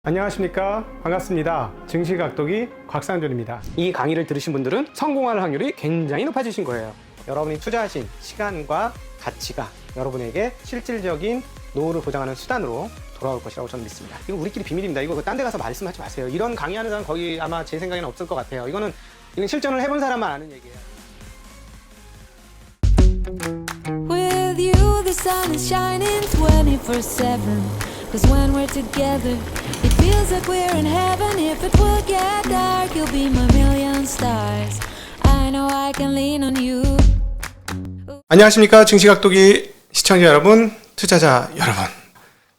안녕하십니까, 반갑습니다. 증시각도기 곽상준입니다. 이 강의를 들으신 분들은 성공할 확률이 굉장히 높아지신 거예요. 여러분이 투자하신 시간과 가치가 여러분에게 실질적인 노후를 보장하는 수단으로 돌아올 것이라고 저는 믿습니다. 이거 우리끼리 비밀입니다. 이거 딴 데 가서 말씀하지 마세요. 이런 강의하는 사람 거기 아마 제 생각에는 없을 것 같아요. 이건 실전을 해본 사람만 아는 얘기예요. With you the sun is shining 24/7. Cause when we're together it feels like we're in heaven. If it will get dark you'll be my million stars. I know I can lean on you. 안녕하십니까, 증시각도기 시청자 여러분, 투자자 여러분.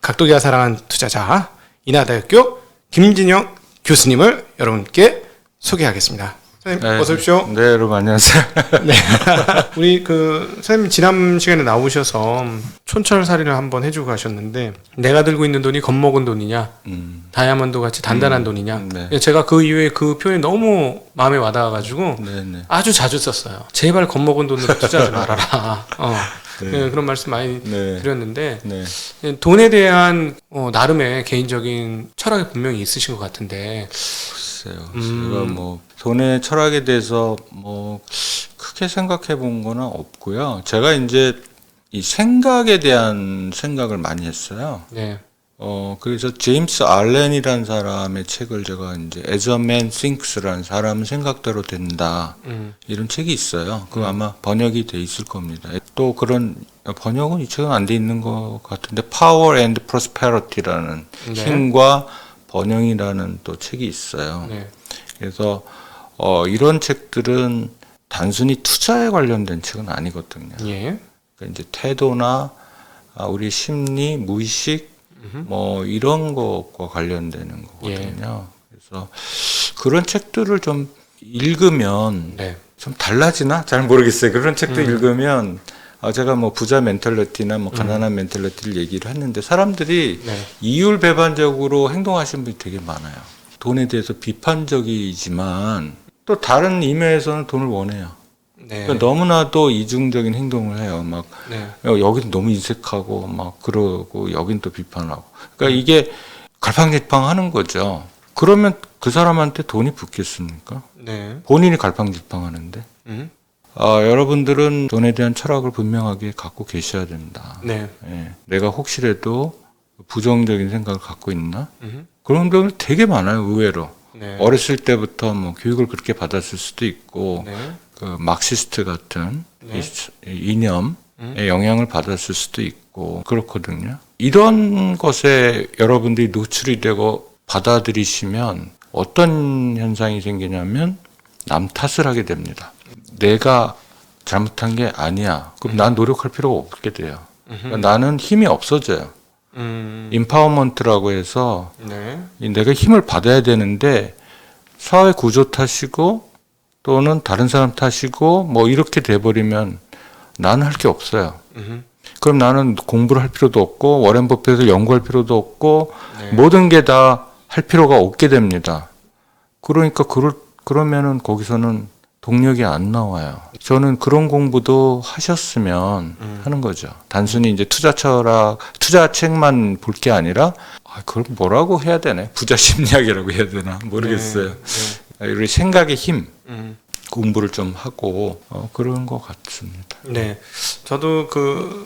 각도기가 사랑하는 투자자 인하대학교 김진영 교수님을 여러분께 소개하겠습니다. 선생님, 어서 오십시오. 네, 여러분 안녕하세요. 네. 우리 선생님 지난 시간에 나오셔서 촌철살인을 한번 해주고 가셨는데, 내가 들고 있는 돈이 겁먹은 돈이냐, 다이아몬드 같이 단단한 돈이냐. 네. 제가 그 이후에 그 표현이 너무 마음에 와닿아가지고 아주 자주 썼어요. 제발 겁먹은 돈으로 투자하지 말아라. 네, 그런 말씀 많이 드렸는데, 돈에 대한 나름의 개인적인 철학이 분명히 있으신 것 같은데. 제가 뭐 돈의 철학에 대해서 뭐 크게 생각해 본 거는 없고요. 제가 이제 이 생각에 대한 생각을 많이 했어요. 네. 그래서 제임스 알렌이라는 사람의 책을 제가 이제 As a Man Thinks라는 사람은 생각대로 된다, 이런 책이 있어요. 그거 아마 번역이 돼 있을 겁니다. 또 그런 번역은 이 책은 안 돼 있는 것 같은데 Power and Prosperity라는 힘과 번영이라는 또 책이 있어요. 네. 그래서 이런 책들은 단순히 투자에 관련된 책은 아니거든요. 예. 그러니까 이제 태도나 우리 심리, 무의식 뭐 이런 것과 관련되는 거거든요. 그래서 그런 책들을 좀 읽으면 좀 달라지나? 잘 모르겠어요. 그런 책들 읽으면 제가 뭐 부자 멘탈리티나 뭐 가난한 멘탈리티를 얘기를 했는데, 사람들이 이율배반적으로 행동하시는 분이 되게 많아요. 돈에 대해서 비판적이지만 또 다른 이면에서는 돈을 원해요. 그러니까 너무나도 이중적인 행동을 해요. 막 여기는 너무 인색하고 막 그러고 여긴 또 비판하고. 그러니까 이게 갈팡질팡하는 거죠. 그러면 그 사람한테 돈이 붙겠습니까? 본인이 갈팡질팡하는데. 여러분들은 돈에 대한 철학을 분명하게 갖고 계셔야 된다. 내가 혹시라도 부정적인 생각을 갖고 있나? 그런 분들 되게 많아요, 의외로. 어렸을 때부터 뭐 교육을 그렇게 받았을 수도 있고, 그 막시스트 같은 이념의 영향을 받았을 수도 있고, 그렇거든요. 이런 것에 여러분들이 노출이 되고 받아들이시면 어떤 현상이 생기냐면 남 탓을 하게 됩니다. 내가 잘못한 게 아니야. 그럼 난 노력할 필요가 없게 돼요. 그러니까 나는 힘이 없어져요. 임파워먼트라고 해서 내가 힘을 받아야 되는데 사회 구조 탓이고 또는 다른 사람 탓이고 뭐 이렇게 돼버리면 나는 할 게 없어요. 그럼 나는 공부를 할 필요도 없고 워렌 버핏을 연구할 필요도 없고 모든 게 다 할 필요가 없게 됩니다. 그러니까 그러면은 거기서는 동력이 안 나와요. 저는 그런 공부도 하셨으면 하는 거죠. 단순히 이제 투자 책만 볼 게 아니라, 그걸 뭐라고 해야 되나? 부자 심리학이라고 해야 되나? 모르겠어요. 우리 생각의 힘, 공부를 좀 하고, 그런 것 같습니다. 네. 저도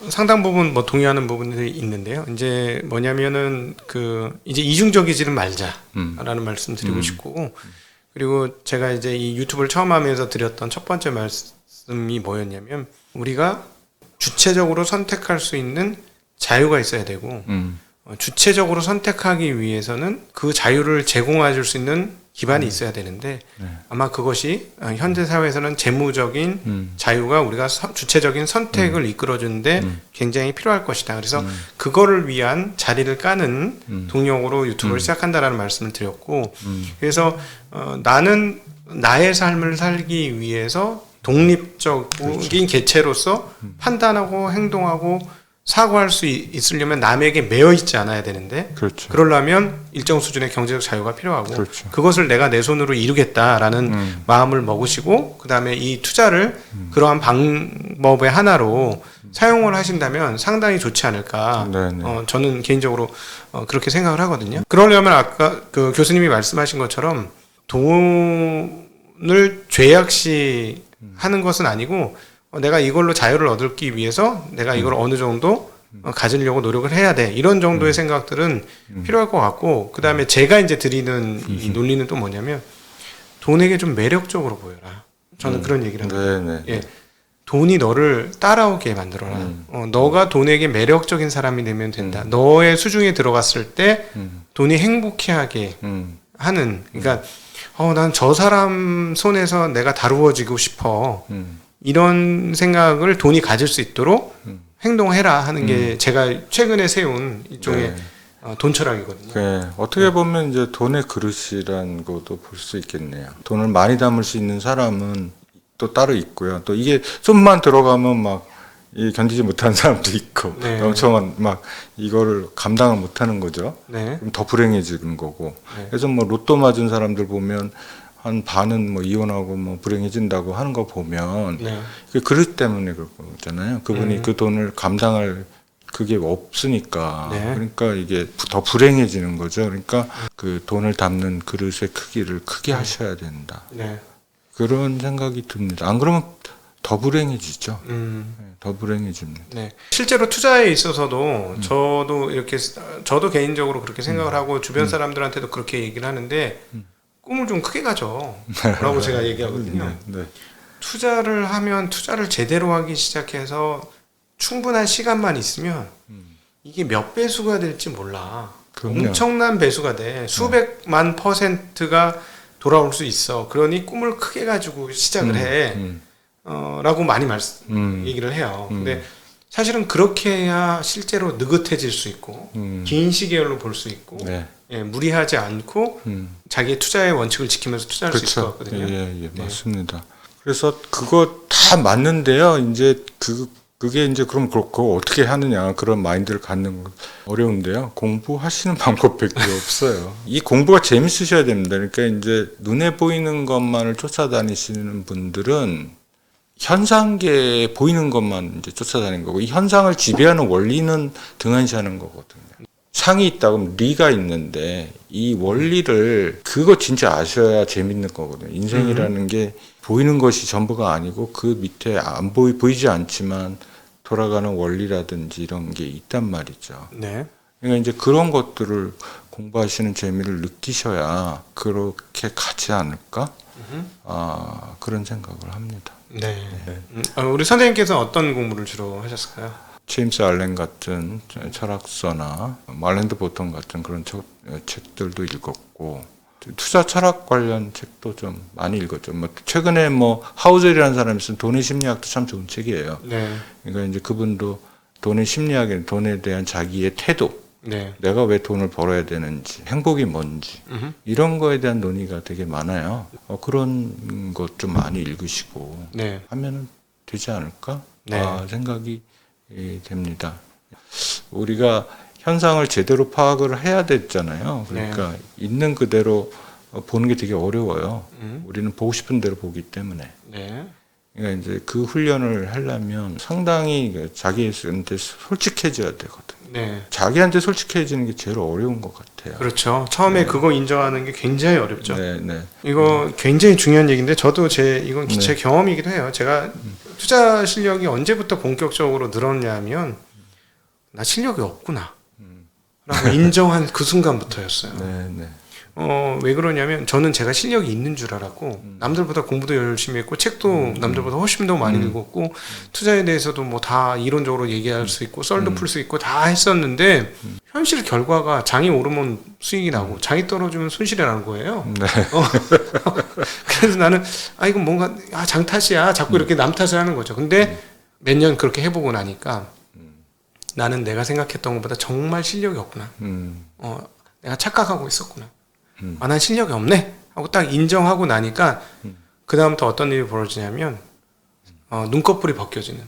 상당 부분 동의하는 부분들이 있는데요. 이제 뭐냐면은 이제 이중적이지는 말자라는 말씀 드리고 싶고, 그리고 제가 이제 이 유튜브를 처음 하면서 드렸던 첫 번째 말씀이 뭐였냐면, 우리가 주체적으로 선택할 수 있는 자유가 있어야 되고, 주체적으로 선택하기 위해서는 그 자유를 제공해 줄 수 있는 기반이 있어야 되는데, 아마 그것이 현재 사회에서는 재무적인 자유가 우리가 주체적인 선택을 이끌어주는데 굉장히 필요할 것이다. 그래서 그거를 위한 자리를 까는 동력으로 유튜브를 시작한다라는 말씀을 드렸고, 그래서 나는 나의 삶을 살기 위해서 독립적인 개체로서 판단하고 행동하고 사고할 수 있으려면 남에게 매여 있지 않아야 되는데, 그러려면 일정 수준의 경제적 자유가 필요하고, 그것을 내가 내 손으로 이루겠다라는 마음을 먹으시고, 그 다음에 이 투자를 그러한 방법의 하나로 사용을 하신다면 상당히 좋지 않을까. 네네. 저는 개인적으로 그렇게 생각을 하거든요. 그러려면 아까 그 교수님이 말씀하신 것처럼 돈을 죄악시 하는 것은 아니고 내가 이걸로 자유를 얻기 위해서 내가 이걸 어느 정도 가지려고 노력을 해야 돼. 이런 정도의 생각들은 필요할 것 같고, 그 다음에 제가 이제 드리는 이 논리는 또 뭐냐면, 돈에게 좀 매력적으로 보여라. 저는 그런 얘기를 합니다. 네네. 예. 돈이 너를 따라오게 만들어라. 너가 돈에게 매력적인 사람이 되면 된다. 너의 수중에 들어갔을 때 돈이 행복해하게 하는, 그러니까 난 저 사람 손에서 내가 다루어지고 싶어. 이런 생각을 돈이 가질 수 있도록 행동해라 하는 게 제가 최근에 세운 일종의 돈 철학이거든요. 네. 어떻게 보면 이제 돈의 그릇이란 것도 볼 수 있겠네요. 돈을 많이 담을 수 있는 사람은 또 따로 있고요. 또 이게 손만 들어가면 막 이 견디지 못하는 사람도 있고, 네. 엄청 막 이거를 감당을 못하는 거죠. 네. 그럼 더 불행해지는 거고. 네. 그래서 뭐 로또 맞은 사람들 보면 한 반은 뭐 이혼하고 뭐 불행해진다고 하는 거 보면 네. 그 그릇 때문에 그런 거잖아요. 그분이 그 돈을 감당할 그게 없으니까. 네. 그러니까 이게 더 불행해지는 거죠. 그러니까 그 돈을 담는 그릇의 크기를 크게 하셔야 된다. 네. 그런 생각이 듭니다. 안 그러면 더 불행해지죠. 음. 네, 더 불행해집니다. 네. 실제로 투자에 있어서도 저도 개인적으로 그렇게 생각을 하고 주변 사람들한테도 그렇게 얘기를 하는데 꿈을 좀 크게 가져 라고 제가 얘기하거든요. 네. 투자를 하면 투자를 제대로 하기 시작해서 충분한 시간만 있으면 이게 몇 배수가 될지 몰라. 그럼요. 엄청난 배수가 돼. 수백만 %가 돌아올 수 있어. 그러니 꿈을 크게 가지고 시작을 해. 라고 많이 얘기를 해요. 근데 사실은 그렇게 해야 실제로 느긋해질 수 있고 긴 시계열로 볼 수 있고 네. 예, 무리하지 않고 자기의 투자의 원칙을 지키면서 투자할 수 있을 것 그렇죠. 같거든요. 예, 맞습니다. 그래서 그거 다 맞는데요. 이제 그게 이제 그럼 그렇고 어떻게 하느냐 그런 마인드를 갖는 건 어려운데요. 공부하시는 방법밖에 없어요. 이 공부가 재밌으셔야 됩니다. 그러니까 이제 눈에 보이는 것만을 쫓아다니시는 분들은 현상계에 보이는 것만 이제 쫓아다니는 거고 이 현상을 지배하는 원리는 등한시하는 거거든요. 상이 있다 그러면 리가 있는데 이 원리를 그거 진짜 아셔야 재밌는 거거든요. 인생이라는 게 보이는 것이 전부가 아니고 그 밑에 안 보이지 않지만 돌아가는 원리라든지 이런 게 있단 말이죠. 네. 그러니까 이제 그런 것들을 공부하시는 재미를 느끼셔야 그렇게 가지 않을까? 그런 생각을 합니다. 네. 우리 선생님께서 어떤 공부를 주로 하셨을까요? 제임스 알렌 같은 철학서나 말랜드 보통 같은 그런 책들도 읽었고 투자 철학 관련 책도 좀 많이 읽었죠. 뭐 최근에 뭐 하우젤이라는 사람이 쓴 돈의 심리학도 참 좋은 책이에요. 네. 그러니까 이제 그분도 돈의 심리학에 돈에 대한 자기의 태도, 네. 내가 왜 돈을 벌어야 되는지, 행복이 뭔지 이런 거에 대한 논의가 되게 많아요. 그런 것 좀 많이 읽으시고 네. 하면은 되지 않을까 네. 생각이 됩니다. 우리가 현상을 제대로 파악을 해야 됐잖아요. 그러니까 있는 그대로 보는 게 되게 어려워요. 우리는 보고 싶은 대로 보기 때문에. 네. 그러니까 이제 그 훈련을 하려면 상당히 자기한테 솔직해져야 되거든요. 네. 자기한테 솔직해지는 게 제일 어려운 것 같아요. 그렇죠. 처음에 그거 인정하는 게 굉장히 어렵죠. 네. 이거 굉장히 중요한 얘기인데 저도 이건 제 경험이기도 해요. 제가 투자 실력이 언제부터 본격적으로 늘었냐면 나 실력이 없구나 라고 인정한 그 순간부터였어요. 네. 왜 그러냐면 저는 제가 실력이 있는 줄 알았고 남들보다 공부도 열심히 했고 책도 남들보다 훨씬 더 많이 읽었고 투자에 대해서도 뭐 다 이론적으로 얘기할 수 있고 썰도 풀 수 있고 다 했었는데 현실 결과가 장이 오르면 수익이 나고 장이 떨어지면 손실이 나는 거예요. 네. 그래서 나는 이건 뭔가 장 탓이야 자꾸 이렇게 남 탓을 하는 거죠. 근데 몇 년 그렇게 해보고 나니까 나는 내가 생각했던 것보다 정말 실력이 없구나. 내가 착각하고 있었구나. 난 실력이 없네 하고 딱 인정하고 나니까 그 다음부터 어떤 일이 벌어지냐면 눈꺼풀이 벗겨지는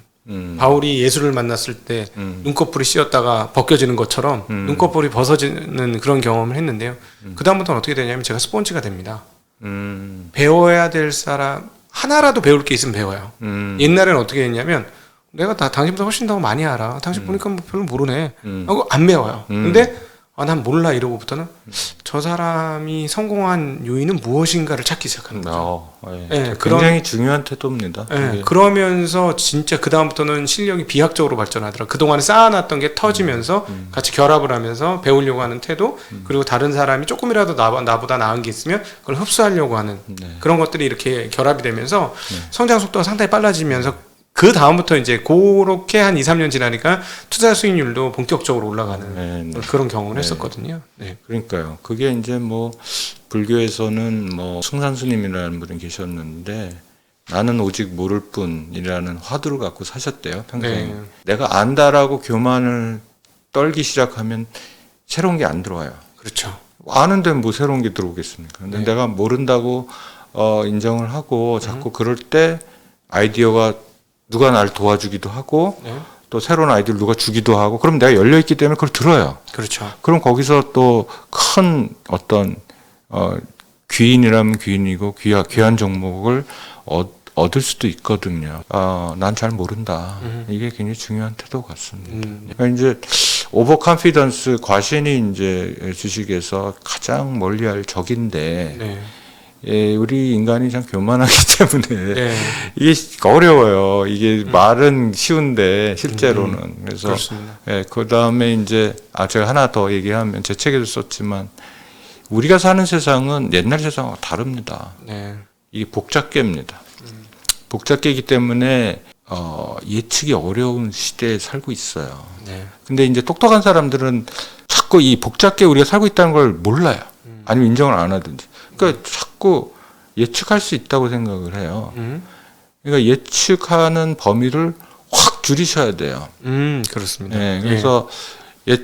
바울이 예수를 만났을 때 눈꺼풀이 씌었다가 벗겨지는 것처럼 눈꺼풀이 벗어지는 그런 경험을 했는데요. 그 다음부터는 어떻게 되냐면 제가 스폰지가 됩니다. 배워야 될 사람 하나라도 배울 게 있으면 배워요. 옛날에는 어떻게 했냐면 내가 당신보다 훨씬 더 많이 알아. 당신 보니까 뭐 별로 모르네. 하고 안 배워요. 근데 난 몰라 이러고부터는 저 사람이 성공한 요인은 무엇인가를 찾기 시작하는 거죠. 예. 굉장히 중요한 태도입니다. 예, 그러면서 진짜 그 다음부터는 실력이 비약적으로 발전하더라. 그동안에 쌓아놨던 게 터지면서 같이 결합을 하면서 배우려고 하는 태도, 그리고 다른 사람이 조금이라도 나보다 나은 게 있으면 그걸 흡수하려고 하는 그런 것들이 이렇게 결합이 되면서 성장 속도가 상당히 빨라지면서 그 다음부터 이제 그렇게 한 2, 3년 지나니까 투자 수익률도 본격적으로 올라가는 그런 경험을 했었거든요. 네. 그러니까요. 그게 이제 뭐 불교에서는 뭐 승산스님이라는 분이 계셨는데 나는 오직 모를 뿐이라는 화두를 갖고 사셨대요. 평생. 네. 내가 안다라고 교만을 떨기 시작하면 새로운 게 안 들어와요. 그렇죠. 아는데 뭐 새로운 게 들어오겠습니까? 근데 네. 내가 모른다고 인정을 하고 자꾸 그럴 때 아이디어가 누가 나를 도와주기도 하고 네. 또 새로운 아이디어를 누가 주기도 하고 그럼 내가 열려있기 때문에 그걸 들어요. 그렇죠. 그럼 거기서 또 큰 어떤 귀인이라면 귀인이고 귀한 종목을 얻을 수도 있거든요. 난 잘 모른다. 이게 굉장히 중요한 태도 같습니다. 그러니까 이제 오버 컨피던스 과신이 이제 주식에서 가장 멀리할 적인데 네. 예, 우리 인간이 참 교만하기 때문에 네. 이게 어려워요. 이게 말은 쉬운데 실제로는 그래서 그렇습니다. 예, 그 다음에 이제 제가 하나 더 얘기하면 제 책에도 썼지만 우리가 사는 세상은 옛날 세상하고 다릅니다. 네. 이게 복잡계입니다. 복잡계이기 때문에 예측이 어려운 시대에 살고 있어요. 네. 근데 이제 똑똑한 사람들은 자꾸 이 복잡계에 우리가 살고 있다는 걸 몰라요. 아니면 인정을 안 하든지. 그러니까 자꾸 예측할 수 있다고 생각을 해요. 그러니까 예측하는 범위를 확 줄이셔야 돼요. 그렇습니다. 네, 그래서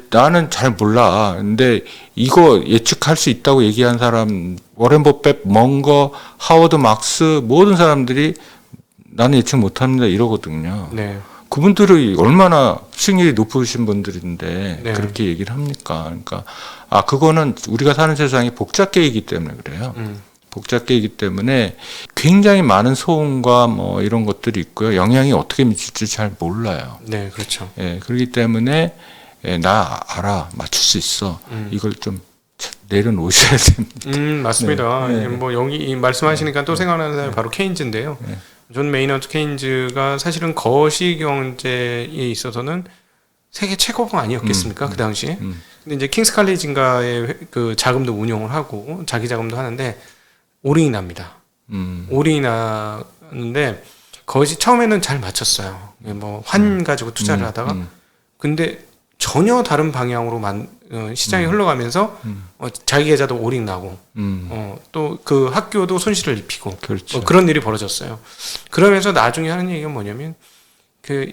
나는 잘 몰라. 근데 이거 예측할 수 있다고 얘기한 사람, 워렌 버핏, 멍거, 하워드 막스 모든 사람들이 나는 예측 못합니다 이러거든요. 네. 그분들이 얼마나 수익률이 높으신 분들인데 네. 그렇게 얘기를 합니까? 그러니까 그거는 우리가 사는 세상이 복잡계이기 때문에 그래요. 복잡계이기 때문에 굉장히 많은 소음과 뭐 이런 것들이 있고요. 영향이 어떻게 미칠지 잘 몰라요. 네, 그렇죠. 예, 그렇기 때문에 나 알아, 맞출 수 있어. 이걸 좀 내려놓으셔야 됩니다. 맞습니다. 네. 뭐 여기 말씀하시니까 또 생각나는 사람이 바로 케인즈인데요. 존 메이너드 케인즈가 사실은 거시 경제에 있어서는 세계 최고가 아니었겠습니까? 그 당시에. 근데 이제 킹스 칼리지인가에 그 자금도 운용을 하고 자기 자금도 하는데 올인이 납니다. 올인이 나는데 거시 처음에는 잘 맞췄어요. 뭐 환 가지고 투자를 하다가 근데 전혀 다른 방향으로 시장이 흘러가면서 자기 계좌도 올인 나고 또 그 학교도 손실을 입히고 그렇죠. 그런 일이 벌어졌어요. 그러면서 나중에 하는 얘기가 뭐냐면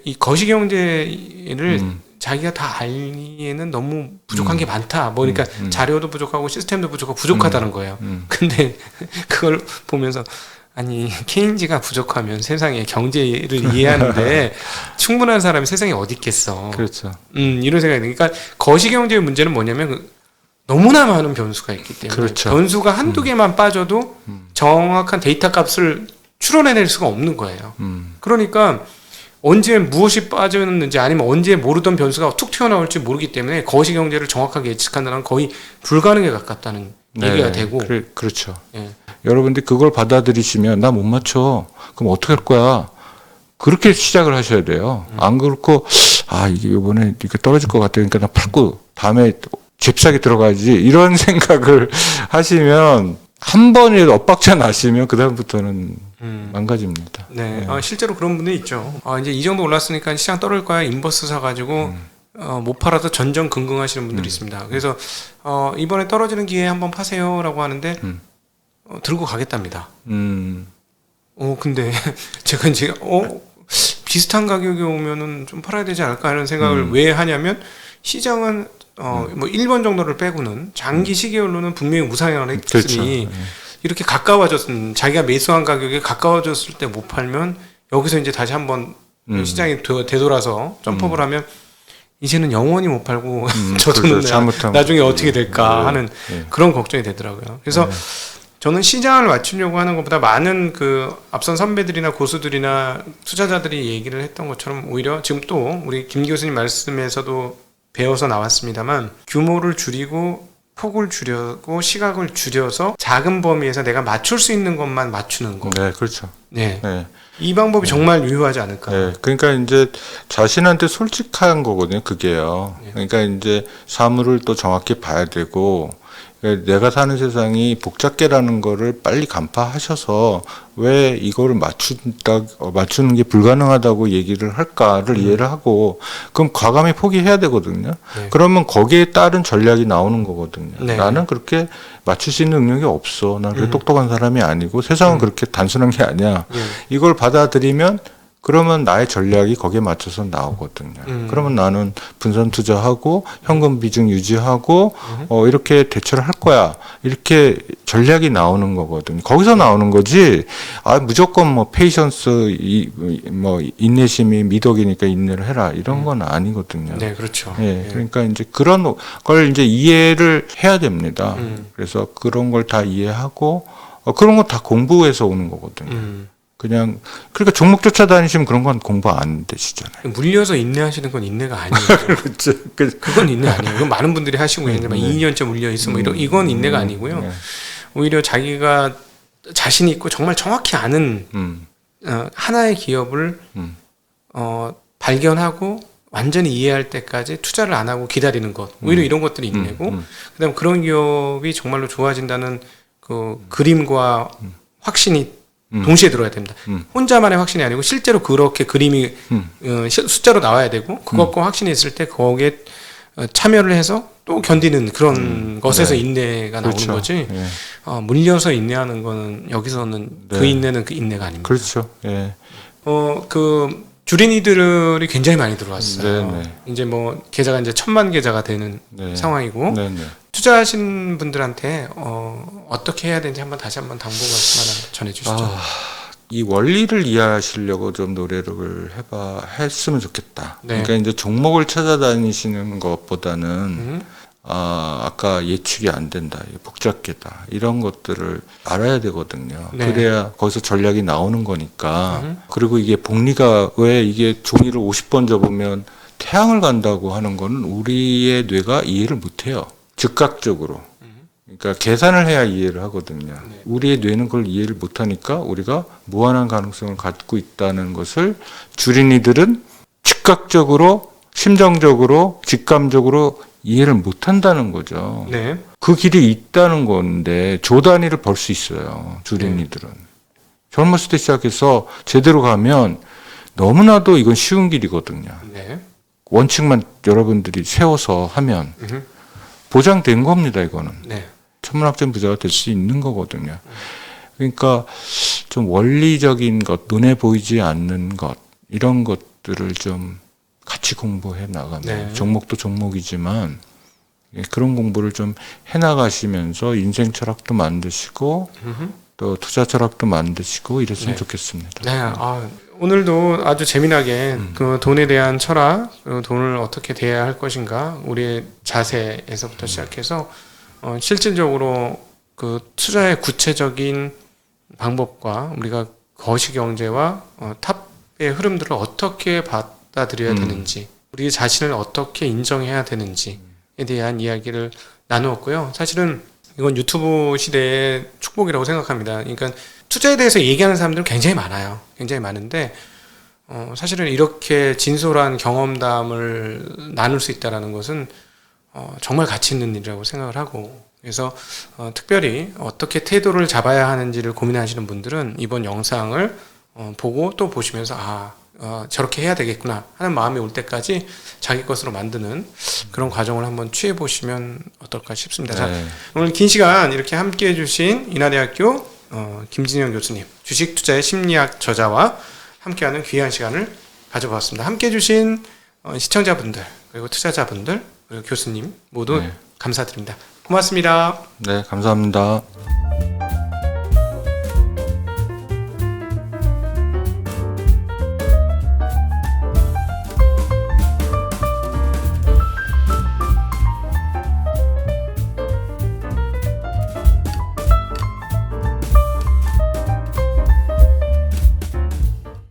이 거시 경제를 자기가 다 알기에는 너무 부족한 게 많다. 뭐 그러니까 자료도 부족하고 시스템도 부족하고 부족하다는 거예요. 근데 그걸 보면서 아니 케인즈가 부족하면 세상의 경제를 이해하는데 충분한 사람이 세상에 어디 있겠어. 그렇죠. 이런 생각이 드니까 그러니까 거시 경제의 문제는 뭐냐면 너무나 많은 변수가 있기 때문에 그렇죠. 변수가 한두 개만 빠져도 정확한 데이터 값을 추론해낼 수가 없는 거예요. 그러니까 언제 무엇이 빠졌는지 아니면 언제 모르던 변수가 툭 튀어나올지 모르기 때문에 거시 경제를 정확하게 예측한다는 건 거의 불가능에 가깝다는 얘기가 되고 그렇죠. 예. 여러분들이 그걸 받아들이시면 나 못 맞춰. 그럼 어떻게 할 거야? 그렇게 시작을 하셔야 돼요. 안 그렇고 이게 이번에 이렇게 떨어질 것 같아. 그러니까 나 팔고 다음에 잽싸게 들어가야지. 이런 생각을 하시면 한 번이라도 엇박자 나시면 그 다음부터는 망가집니다. 네, 실제로 그런 분들이 있죠. 이제 이 정도 올랐으니까 시장 떨어질 거야. 인버스 사가지고 못 팔아서 전전긍긍하시는 분들이 있습니다. 그래서 이번에 떨어지는 기회에 한번 파세요라고 하는데 들고 가겠답니다. 근데 제가 이제 비슷한 가격에 오면은 좀 팔아야 되지 않을까 하는 생각을 왜 하냐면 시장은 뭐 1번 정도를 빼고는 장기 시계열로는 분명히 우상향을 했으니 그렇죠. 이렇게 가까워졌은 자기가 매수한 가격에 가까워졌을 때 못 팔면 여기서 이제 다시 한번 시장이 되돌아서 점프업을 하면 이제는 영원히 못 팔고 저 돈은 그렇죠. 나중에 어떻게 될까 하는 그런 걱정이 되더라고요. 그래서 저는 시장을 맞추려고 하는 것보다 많은 그 앞선 선배들이나 고수들이나 투자자들이 얘기를 했던 것처럼 오히려 지금 또 우리 김 교수님 말씀에서도 배워서 나왔습니다만 규모를 줄이고 폭을 줄이고 시각을 줄여서 작은 범위에서 내가 맞출 수 있는 것만 맞추는 거. 네, 그렇죠. 네. 네. 이 방법이 정말 유효하지 않을까. 네, 그러니까 이제 자신한테 솔직한 거거든요, 그게요. 그러니까 이제 사물을 또 정확히 봐야 되고, 내가 사는 세상이 복잡계라는 거를 빨리 간파하셔서 왜 이거를 맞추는 게 불가능하다고 얘기를 할까를 이해를 하고, 그럼 과감히 포기해야 되거든요. 네. 그러면 거기에 따른 전략이 나오는 거거든요. 네. 나는 그렇게 맞출 수 있는 능력이 없어. 난 그렇게 똑똑한 사람이 아니고 세상은 그렇게 단순한 게 아니야. 이걸 받아들이면 그러면 나의 전략이 거기에 맞춰서 나오거든요. 그러면 나는 분산 투자하고 현금 비중 유지하고 이렇게 대처를 할 거야. 이렇게 전략이 나오는 거거든요. 거기서 나오는 거지. 아 무조건 뭐 페이션스 뭐 인내심이 미덕이니까 인내를 해라 이런 건 아니거든요. 네, 그렇죠. 예, 그러니까 이제 그런 걸 이제 이해를 해야 됩니다. 그래서 그런 걸 다 이해하고 그런 거 다 공부해서 오는 거거든요. 그냥 그러니까 종목 쫓아다니시면 그런 건 공부 안 되시잖아요. 물려서 인내하시는 건 인내가 아니에요. 그렇죠. 그건 인내 아니에요. 이건 많은 분들이 하시고 있는데 막 2년째 물려 있어 뭐 이건 인내가 아니고요. 네. 오히려 자기가 자신 있고 정말 정확히 아는 하나의 기업을 발견하고 완전히 이해할 때까지 투자를 안 하고 기다리는 것. 오히려 이런 것들이 인내고 그다음 그런 기업이 정말로 좋아진다는 그 그림과 확신이 동시에 들어야 됩니다. 혼자만의 확신이 아니고 실제로 그렇게 그림이 숫자로 나와야 되고 그것과 확신이 있을 때 거기에 참여를 해서 또 견디는 그런 것에서 네. 인내가 나오는 그렇죠. 거지. 예. 물려서 인내하는 거는 여기서는 네. 그 인내는 그 인내가 아닙니다. 그렇죠. 예. 그 주린이들이 굉장히 많이 들어왔어요. 네, 네. 이제 뭐 계좌가 이제 1000만 계좌가 되는 네. 상황이고 네, 네. 투자하신 분들한테 어떻게 해야 되는지 다시 한번 당부 말씀 하나 전해주시죠. 이 원리를 이해하시려고 좀 노력을 했으면 좋겠다. 네. 그러니까 이제 종목을 찾아다니시는 것보다는 아까 예측이 안 된다, 복잡계다 이런 것들을 알아야 되거든요. 네. 그래야 거기서 전략이 나오는 거니까. 그리고 이게 복리가 왜 이게 종이를 50번 접으면 태양을 간다고 하는 거는 우리의 뇌가 이해를 못해요. 즉각적으로. 그러니까 계산을 해야 이해를 하거든요. 네. 우리의 뇌는 그걸 이해를 못하니까 우리가 무한한 가능성을 갖고 있다는 것을 주린이들은 즉각적으로, 심정적으로, 직감적으로 이해를 못한다는 거죠. 네. 그 길이 있다는 건데 조 단위를 벌 수 있어요. 주린이들은. 젊었을 때 시작해서 제대로 가면 너무나도 이건 쉬운 길이거든요. 네. 원칙만 여러분들이 세워서 하면 보장된 겁니다. 이거는. 네. 천문학적 부자가 될 수 있는 거거든요. 그러니까 좀 원리적인 것, 눈에 보이지 않는 것 이런 것들을 좀 같이 공부해 나가면 네. 종목도 종목이지만 그런 공부를 좀 해나가시면서 인생 철학도 만드시고 또 투자 철학도 만드시고 이랬으면 네. 좋겠습니다. 네. 오늘도 아주 재미나게 그 돈에 대한 철학, 그리고 돈을 어떻게 대해야 할 것인가, 우리의 자세에서부터 시작해서 실질적으로 그 투자의 구체적인 방법과 우리가 거시경제와 탑의 흐름들을 어떻게 받아들여야 되는지, 우리 자신을 어떻게 인정해야 되는지에 대한 이야기를 나누었고요. 사실은 이건 유튜브 시대의 축복이라고 생각합니다. 그러니까 투자에 대해서 얘기하는 사람들은 굉장히 많아요. 굉장히 많은데 사실은 이렇게 진솔한 경험담을 나눌 수 있다는 것은 정말 가치 있는 일이라고 생각을 하고, 그래서 특별히 어떻게 태도를 잡아야 하는지를 고민하시는 분들은 이번 영상을 보고 또 보시면서 저렇게 해야 되겠구나 하는 마음이 올 때까지 자기 것으로 만드는 그런 과정을 한번 취해 보시면 어떨까 싶습니다. 자, 네. 오늘 긴 시간 이렇게 함께 해주신 인하대학교 김진영 교수님, 주식 투자의 심리학 저자와 함께하는 귀한 시간을 가져보았습니다. 함께 해주신 시청자분들, 그리고 투자자분들, 그리고 교수님 모두 네. 감사드립니다. 고맙습니다. 네, 감사합니다.